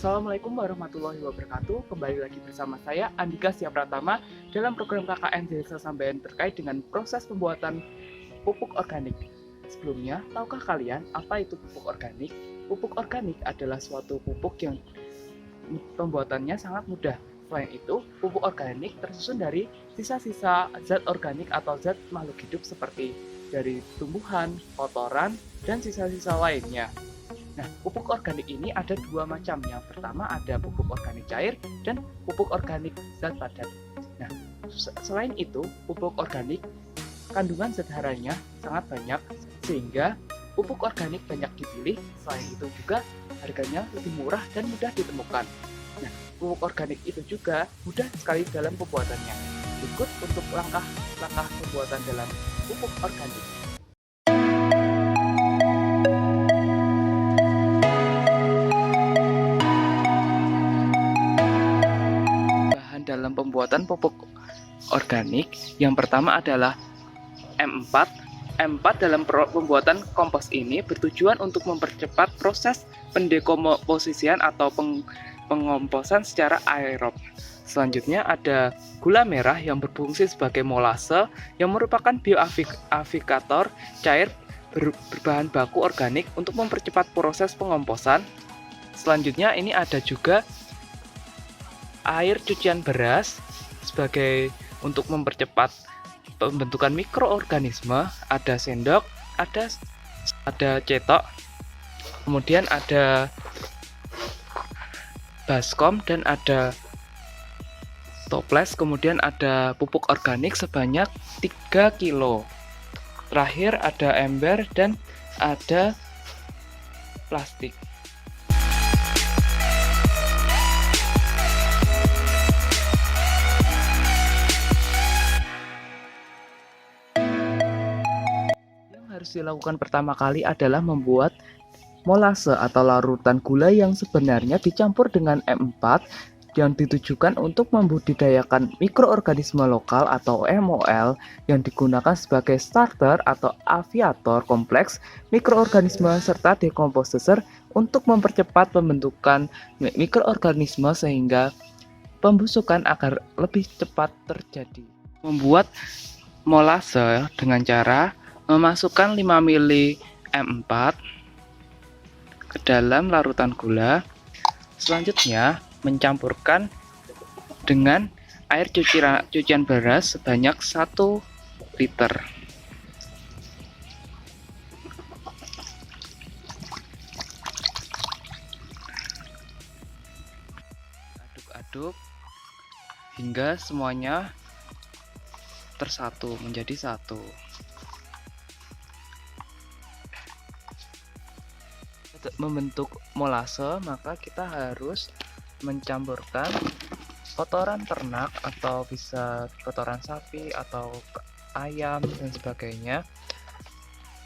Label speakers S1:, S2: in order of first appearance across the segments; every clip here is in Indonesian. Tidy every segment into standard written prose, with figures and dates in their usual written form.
S1: Assalamualaikum warahmatullahi wabarakatuh. Kembali lagi bersama saya Andika Sia Pratama dalam program KKN Desa Sambayan terkait dengan proses pembuatan pupuk organik. Sebelumnya, tahukah kalian apa itu pupuk organik? Pupuk organik adalah suatu pupuk yang pembuatannya sangat mudah. Selain itu, pupuk organik tersusun dari sisa-sisa zat organik atau zat makhluk hidup seperti dari tumbuhan, kotoran, dan sisa-sisa lainnya. Nah, pupuk organik ini ada dua macam. Yang pertama ada pupuk organik cair dan pupuk organik zat padat. Nah, selain itu, pupuk organik kandungan zat haranya sangat banyak sehingga pupuk organik banyak dipilih. Selain itu juga harganya lebih murah dan mudah ditemukan. Nah, pupuk organik itu juga mudah sekali dalam pembuatannya. Berikut untuk langkah-langkah pembuatan dalam pupuk organik. Dalam pembuatan pupuk organik, yang pertama adalah M4. M4 dalam pembuatan kompos ini bertujuan untuk mempercepat proses pendekomposisian atau pengomposan secara aerob. Selanjutnya ada gula merah yang berfungsi sebagai molase yang merupakan bioavikator cair berbahan baku organik untuk mempercepat proses pengomposan. Selanjutnya ini ada juga air cucian beras sebagai untuk mempercepat pembentukan mikroorganisme. Ada sendok, ada cetok, kemudian ada baskom dan ada toples, kemudian ada pupuk organik sebanyak 3 kilo. Terakhir ada ember dan ada plastik. Harus dilakukan pertama kali adalah membuat molase atau larutan gula yang sebenarnya dicampur dengan M4 yang ditujukan untuk membudidayakan mikroorganisme lokal atau MOL yang digunakan sebagai starter atau aviator kompleks mikroorganisme serta dekomposer untuk mempercepat pembentukan mikroorganisme sehingga pembusukan agar lebih cepat terjadi. Membuat molase dengan cara memasukkan 5 ml M4 ke dalam larutan gula. Selanjutnya mencampurkan dengan air cucian beras sebanyak 1 liter. Aduk-aduk hingga semuanya tersatu menjadi satu. Membentuk molase, maka kita harus mencampurkan kotoran ternak atau bisa kotoran sapi atau ayam dan sebagainya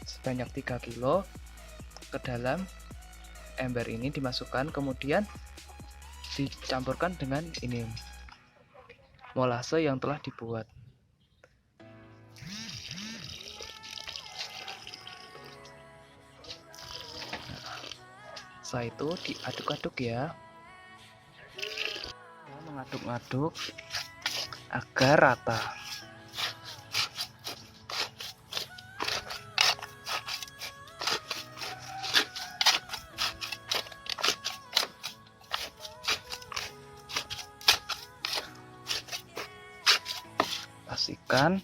S1: sebanyak 3 kilo ke dalam ember ini, dimasukkan kemudian dicampurkan dengan ini molase yang telah dibuat. Setelah itu diaduk-aduk ya, mengaduk-aduk agar rata. Pastikan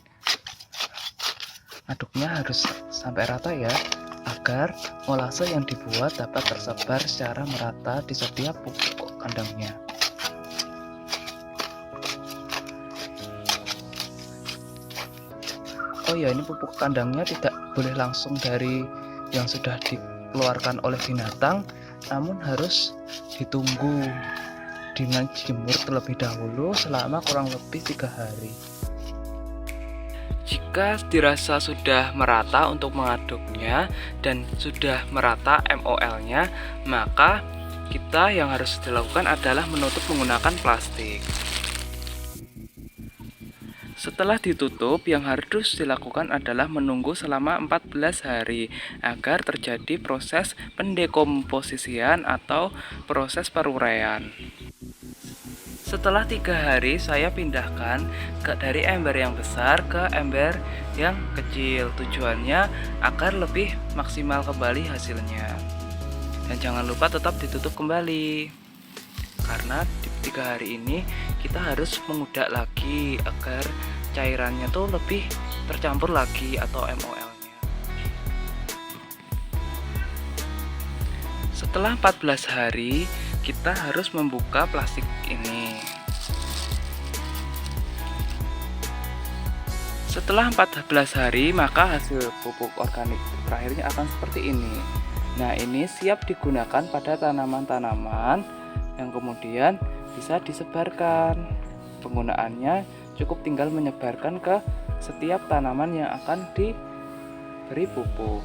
S1: aduknya harus sampai rata ya, agar molase yang dibuat dapat tersebar secara merata di setiap pupuk kandangnya. Oh ya, ini pupuk kandangnya tidak boleh langsung dari yang sudah dikeluarkan oleh binatang, namun harus ditunggu dengan dijemur terlebih dahulu selama kurang lebih 3 hari. Jika dirasa sudah merata untuk mengaduknya dan sudah merata MOL-nya, maka kita yang harus dilakukan adalah menutup menggunakan plastik. Setelah ditutup, yang harus dilakukan adalah menunggu selama 14 hari agar terjadi proses pendekomposisian atau proses peruraian. Setelah 3 hari, saya pindahkan dari ember yang besar ke ember yang kecil. Tujuannya agar lebih maksimal kembali hasilnya. Dan jangan lupa tetap ditutup kembali, karena di 3 hari ini kita harus mengudak lagi agar cairannya tuh lebih tercampur lagi atau MOL-nya. Setelah 14 hari, kita harus membuka plastik ini. Setelah 14 hari, maka hasil pupuk organik terakhirnya akan seperti ini. Nah, ini siap digunakan pada tanaman-tanaman yang kemudian bisa disebarkan. Penggunaannya cukup tinggal menyebarkan ke setiap tanaman yang akan diberi pupuk.